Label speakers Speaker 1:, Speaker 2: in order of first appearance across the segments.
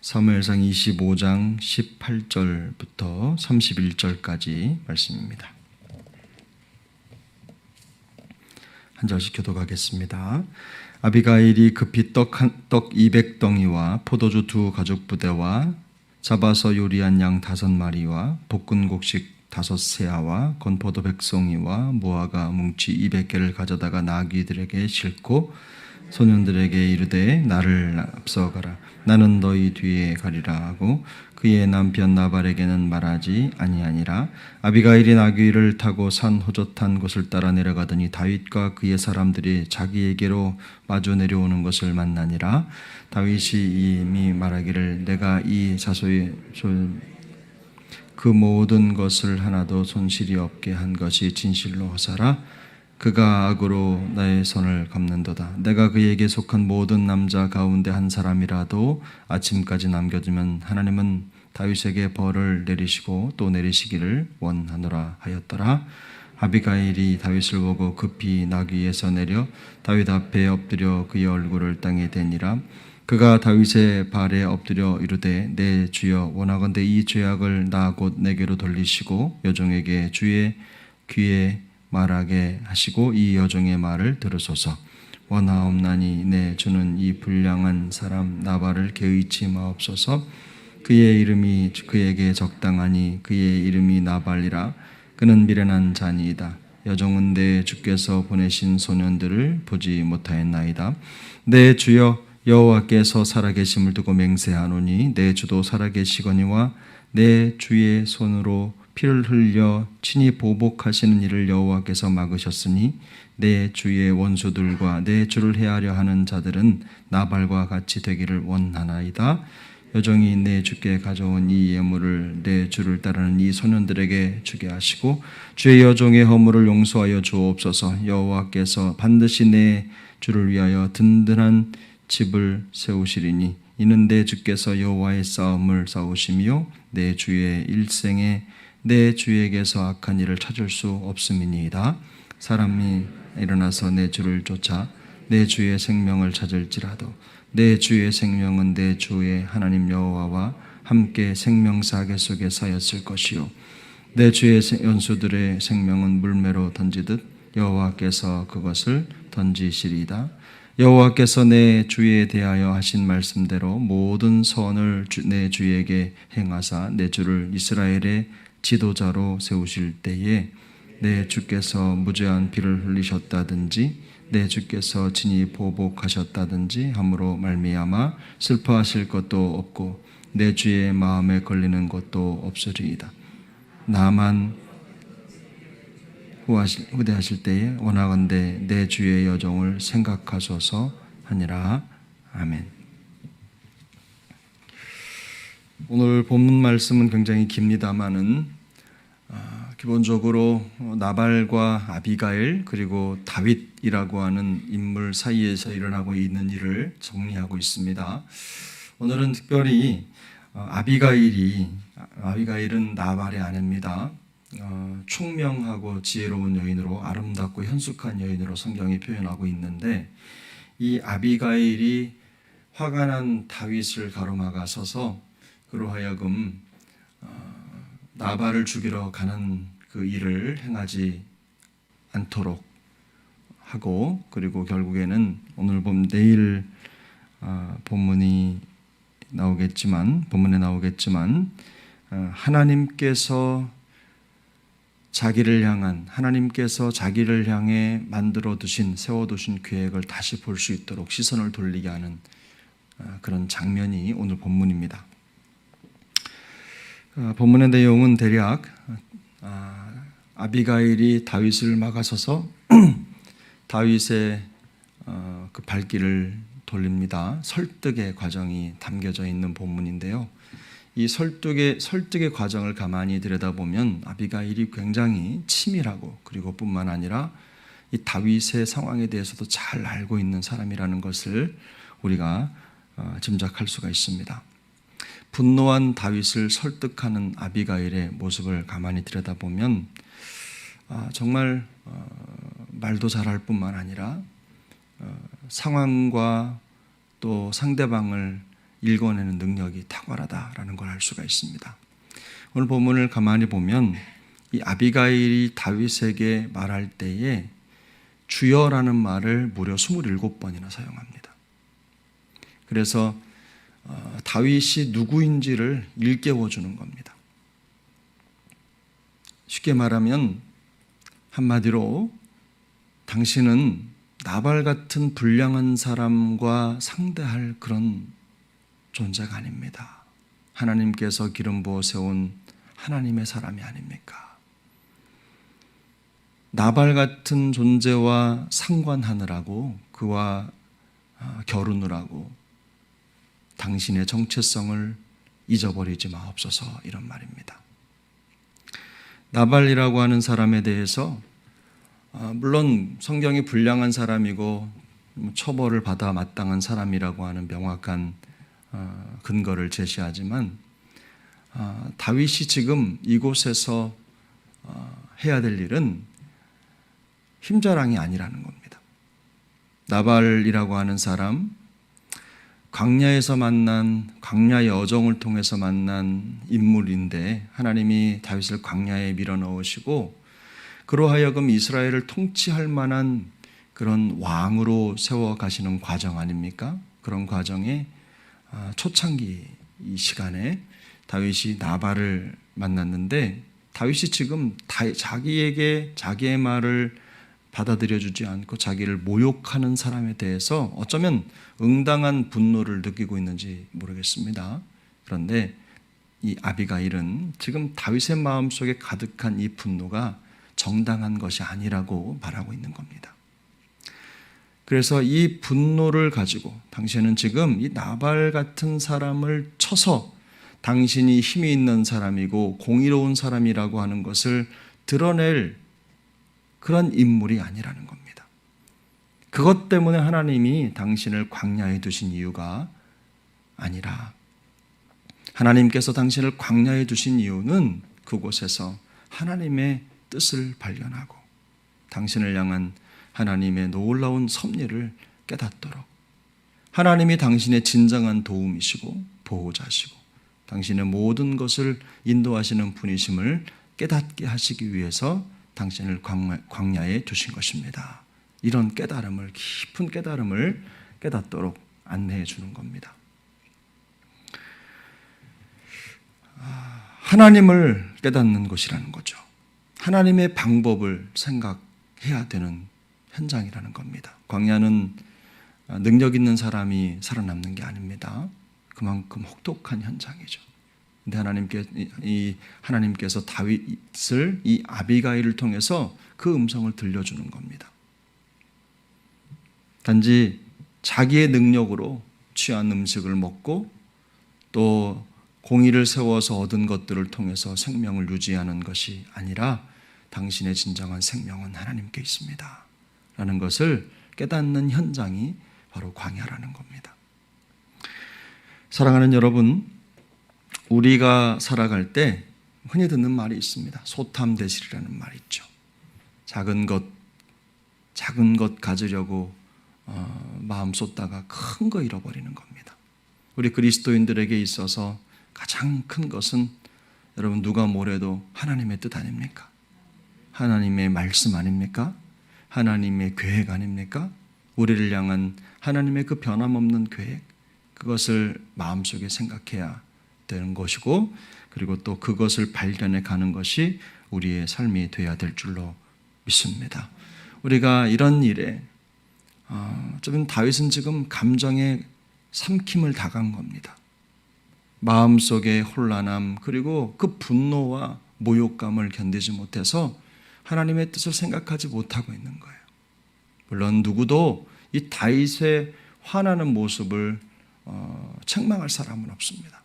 Speaker 1: 사무엘상 25장 18절부터 31절까지 말씀입니다. 한 절씩 교독하겠습니다. 아비가일이 급히 떡 200덩이와 포도주 2 가죽 부대와 잡아서 요리한 양 5마리와 볶은 곡식 5세아와 건포도 100송이와 무화과 뭉치 200개를 가져다가 나귀들에게 싣고 소년들에게 이르되 나를 앞서가라, 나는 너희 뒤에 가리라 하고 그의 남편 나발에게는 말하지 아니하니라. 아비가일이 나귀를 타고 산 호젓한 곳을 따라 내려가더니 다윗과 그의 사람들이 자기에게로 마주 내려오는 것을 만나니라. 다윗이 이미 말하기를 내가 이 자소의 그 모든 것을 하나도 손실이 없게 한 것이 진실로 하사라. 그가 악으로 나의 손을 갚는도다. 내가 그에게 속한 모든 남자 가운데 한 사람이라도 아침까지 남겨두면 하나님은 다윗에게 벌을 내리시고 또 내리시기를 원하노라 하였더라. 아비가일이 다윗을 보고 급히 나귀에서 내려 다윗 앞에 엎드려 그의 얼굴을 땅에 대니라. 그가 다윗의 발에 엎드려 이르되 내 주여 원하건대 이 죄악을 나 곧 내게로 돌리시고 여종에게 주의 귀에 말하게 하시고 이 여종의 말을 들으소서. 원하옵나니 내 주는 이 불량한 사람 나발을 개의치 마옵소서. 그의 이름이 그에게 적당하니 그의 이름이 나발이라. 그는 미련한 자니이다. 여종은 내 주께서 보내신 소년들을 보지 못하였나이다. 내 주여 여호와께서 살아계심을 두고 맹세하노니 내 주도 살아계시거니와 내 주의 손으로 피를 흘려 친히 보복하시는 일을 여호와께서 막으셨으니 내 주의 원수들과 내 주를 해하려 하는 자들은 나발과 같이 되기를 원하나이다. 여종이 내 주께 가져온 이 예물을 내 주를 따르는 이 소년들에게 주게 하시고 주의 여종의 허물을 용서하여 주옵소서. 여호와께서 반드시 내 주를 위하여 든든한 집을 세우시리니 이는 내 주께서 여호와의 싸움을 싸우시며 내 주의 일생에 내 주에게서 악한 일을 찾을 수 없음이니이다. 사람이 일어나서 내 주를 쫓아 내 주의 생명을 찾을지라도 내 주의 생명은 내 주의 하나님 여호와와 함께 생명사계 속에 쌓였을 것이요 내 주의 연수들의 생명은 물매로 던지듯 여호와께서 그것을 던지시리이다. 여호와께서 내 주에 대하여 하신 말씀대로 모든 선을 내 주에게 행하사 내 주를 이스라엘의 지도자로 세우실 때에 내 주께서 무죄한 피를 흘리셨다든지 내 주께서 친히 보복하셨다든지 함으로 말미암아 슬퍼하실 것도 없고 내 주의 마음에 걸리는 것도 없으리이다. 나만 후대하실 때에 원하건대 내 주의 여종을 생각하소서 하니라. 아멘. 오늘 본문 말씀은 굉장히 깁니다마는 기본적으로 나발과 아비가일 그리고 다윗이라고 하는 인물 사이에서 일어나고 있는 일을 정리하고 있습니다. 오늘은 특별히 아비가일은 나발의 아내입니다. 총명하고 지혜로운 여인으로 아름답고 현숙한 여인으로 성경이 표현하고 있는데 이 아비가일이 화가 난 다윗을 가로막아 서서 그로 하여금 나발을 죽이러 가는 그 일을 행하지 않도록 하고 그리고 결국에는 오늘 내일 본문에 나오겠지만 하나님께서 자기를 향해 세워두신 계획을 다시 볼 수 있도록 시선을 돌리게 하는 그런 장면이 오늘 본문입니다. 본문의 내용은 대략 아비가일이 다윗을 막아서서 다윗의 그 발길을 돌립니다. 설득의 과정이 담겨져 있는 본문인데요. 이 설득의 과정을 가만히 들여다보면 아비가일이 굉장히 치밀하고 그리고 뿐만 아니라 이 다윗의 상황에 대해서도 잘 알고 있는 사람이라는 것을 우리가 짐작할 수가 있습니다. 분노한 다윗을 설득하는 아비가일의 모습을 가만히 들여다보면 정말 말도 잘할 뿐만 아니라 상황과 또 상대방을 읽어내는 능력이 탁월하다라는 걸 알 수가 있습니다. 오늘 본문을 가만히 보면 이 아비가일이 다윗에게 말할 때에 주여라는 말을 무려 27번이나 사용합니다. 그래서 다윗이 누구인지를 일깨워주는 겁니다. 쉽게 말하면 한마디로 당신은 나발 같은 불량한 사람과 상대할 그런 존재가 아닙니다. 하나님께서 기름 부어 세운 하나님의 사람이 아닙니까? 나발 같은 존재와 상관하느라고 그와 결혼을 하고 당신의 정체성을 잊어버리지 마옵소서 이런 말입니다. 나발이라고 하는 사람에 대해서 물론 성경이 불량한 사람이고 처벌을 받아 마땅한 사람이라고 하는 명확한 근거를 제시하지만 다윗이 지금 이곳에서 해야 될 일은 힘자랑이 아니라는 겁니다. 나발이라고 하는 사람, 광야에서 만난 광야의 어정을 통해서 만난 인물인데 하나님이 다윗을 광야에 밀어넣으시고 그로 하여금 이스라엘을 통치할 만한 그런 왕으로 세워가시는 과정 아닙니까? 그런 과정에 초창기 이 시간에 다윗이 나발을 만났는데 다윗이 지금 자기에게 자기의 말을 받아들여주지 않고 자기를 모욕하는 사람에 대해서 어쩌면 응당한 분노를 느끼고 있는지 모르겠습니다. 그런데 이 아비가일은 지금 다윗의 마음속에 가득한 이 분노가 정당한 것이 아니라고 말하고 있는 겁니다. 그래서 이 분노를 가지고 당신은 지금 이 나발 같은 사람을 쳐서 당신이 힘이 있는 사람이고 공의로운 사람이라고 하는 것을 드러낼 그런 인물이 아니라는 겁니다. 그것 때문에 하나님이 당신을 광야에 두신 이유가 아니라 하나님께서 당신을 광야에 두신 이유는 그곳에서 하나님의 뜻을 발견하고 당신을 향한 하나님의 놀라운 섭리를 깨닫도록 하나님이 당신의 진정한 도움이시고 보호자시고 당신의 모든 것을 인도하시는 분이심을 깨닫게 하시기 위해서 당신을 광야에 두신 것입니다. 이런 깨달음을, 깊은 깨달음을 깨닫도록 안내해 주는 겁니다. 하나님을 깨닫는 것이라는 거죠. 하나님의 방법을 생각해야 되는 현장이라는 겁니다. 광야는 능력 있는 사람이 살아남는 게 아닙니다. 그만큼 혹독한 현장이죠. 근데 하나님께서 다윗을 이 아비가일을 통해서 그 음성을 들려주는 겁니다. 단지 자기의 능력으로 취한 음식을 먹고 또 공의를 세워서 얻은 것들을 통해서 생명을 유지하는 것이 아니라 당신의 진정한 생명은 하나님께 있습니다. 라는 것을 깨닫는 현장이 바로 광야라는 겁니다. 사랑하는 여러분, 우리가 살아갈 때 흔히 듣는 말이 있습니다. 소탐대실이라는 말이 있죠. 작은 것 가지려고 마음 쏟다가 큰 거 잃어버리는 겁니다. 우리 그리스도인들에게 있어서 가장 큰 것은 여러분 누가 뭐래도 하나님의 뜻 아닙니까? 하나님의 말씀 아닙니까? 하나님의 계획 아닙니까? 우리를 향한 하나님의 그 변함없는 계획, 그것을 마음속에 생각해야 되는 것이고 그리고 또 그것을 발견해 가는 것이 우리의 삶이 되어야 될 줄로 믿습니다. 우리가 이런 일에 좀 다윗은 지금 감정에 삼킴을 당한 겁니다. 마음속의 혼란함 그리고 그 분노와 모욕감을 견디지 못해서 하나님의 뜻을 생각하지 못하고 있는 거예요. 물론 누구도 이 다윗의 화나는 모습을 책망할 사람은 없습니다.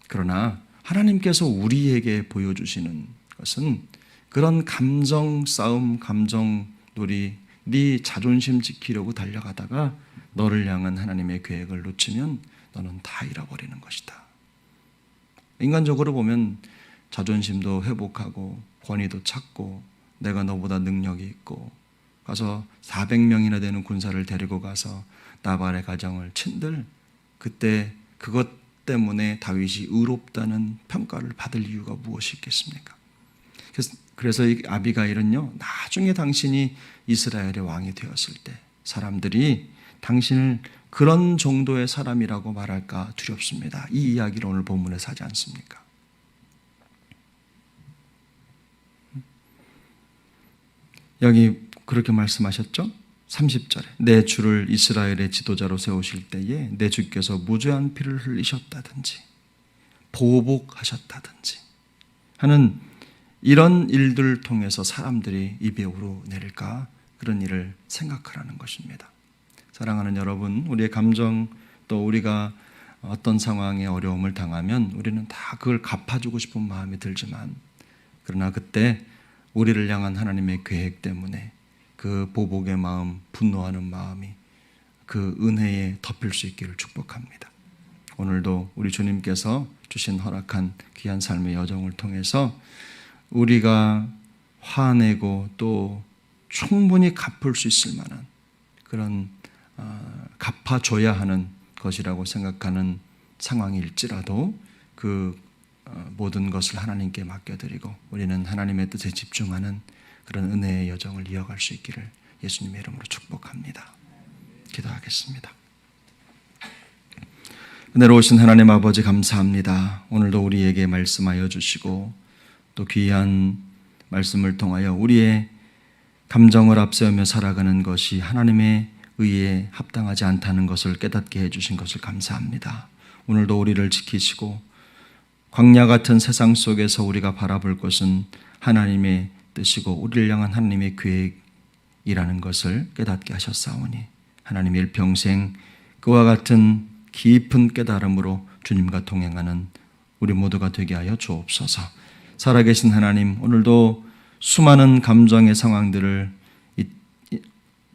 Speaker 1: 그러나 하나님께서 우리에게 보여주시는 것은 그런 감정 싸움, 감정 놀이, 네 자존심 지키려고 달려가다가 너를 향한 하나님의 계획을 놓치면 너는 다 잃어버리는 것이다. 인간적으로 보면 자존심도 회복하고 권위도 찾고 내가 너보다 능력이 있고 가서 400명이나 되는 군사를 데리고 가서 나발의 가정을 친들 그때 그것 때문에 다윗이 의롭다는 평가를 받을 이유가 무엇이 있겠습니까? 그래서 이 아비가일은요, 나중에 당신이 이스라엘의 왕이 되었을 때 사람들이 당신을 그런 정도의 사람이라고 말할까 두렵습니다. 이 이야기를 오늘 본문에서 하지 않습니까? 여기 그렇게 말씀하셨죠? 30절에 내 주를 이스라엘의 지도자로 세우실 때에 내 주께서 무죄한 피를 흘리셨다든지 보복하셨다든지 하는 이런 일들을 통해서 사람들이 입에 오르내릴까 그런 일을 생각하라는 것입니다. 사랑하는 여러분, 우리의 감정 또 우리가 어떤 상황에 어려움을 당하면 우리는 다 그걸 갚아주고 싶은 마음이 들지만 그러나 그때 우리를 향한 하나님의 계획 때문에 그 보복의 마음, 분노하는 마음이 그 은혜에 덮일 수 있기를 축복합니다. 오늘도 우리 주님께서 주신 허락한 귀한 삶의 여정을 통해서 우리가 화내고 또 충분히 갚을 수 있을 만한 그런 갚아줘야 하는 것이라고 생각하는 상황일지라도 그 모든 것을 하나님께 맡겨드리고 우리는 하나님의 뜻에 집중하는 그런 은혜의 여정을 이어갈 수 있기를 예수님의 이름으로 축복합니다. 기도하겠습니다. 은혜로우신 하나님 아버지 감사합니다. 오늘도 우리에게 말씀하여 주시고 또 귀한 말씀을 통하여 우리의 감정을 앞세우며 살아가는 것이 하나님의 의에 합당하지 않다는 것을 깨닫게 해주신 것을 감사합니다. 오늘도 우리를 지키시고 광야 같은 세상 속에서 우리가 바라볼 것은 하나님의 뜻이고 우리를 향한 하나님의 계획이라는 것을 깨닫게 하셨사오니 하나님 일평생 그와 같은 깊은 깨달음으로 주님과 동행하는 우리 모두가 되게 하여 주옵소서. 살아계신 하나님, 오늘도 수많은 감정의 상황들을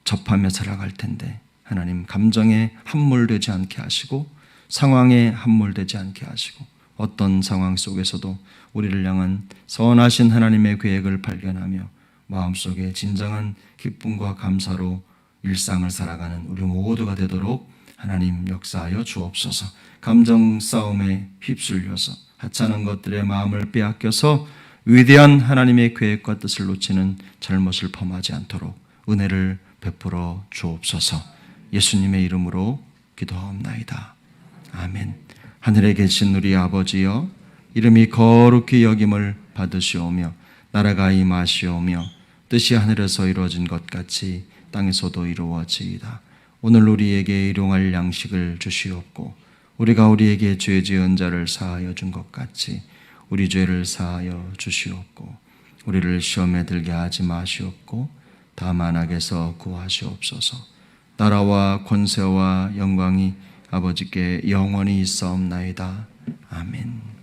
Speaker 1: 접하며 살아갈 텐데 하나님 감정에 함몰되지 않게 하시고 상황에 함몰되지 않게 하시고 어떤 상황 속에서도 우리를 향한 선하신 하나님의 계획을 발견하며 마음속에 진정한 기쁨과 감사로 일상을 살아가는 우리 모두가 되도록 하나님 역사하여 주옵소서. 감정 싸움에 휩쓸려서 하찮은 것들의 마음을 빼앗겨서 위대한 하나님의 계획과 뜻을 놓치는 잘못을 범하지 않도록 은혜를 베풀어 주옵소서. 예수님의 이름으로 기도하옵나이다. 아멘. 하늘에 계신 우리 아버지여, 이름이 거룩히 여김을 받으시오며 나라가 임하시오며 뜻이 하늘에서 이루어진 것 같이 땅에서도 이루어지이다. 오늘 우리에게 일용할 양식을 주시옵고 우리가 우리에게 죄 지은 자를 사하여 준 것 같이 우리 죄를 사하여 주시옵고 우리를 시험에 들게 하지 마시옵고 다만 악에서 구하시옵소서. 나라와 권세와 영광이 아버지께 영원히 있사옵나이다. 아멘.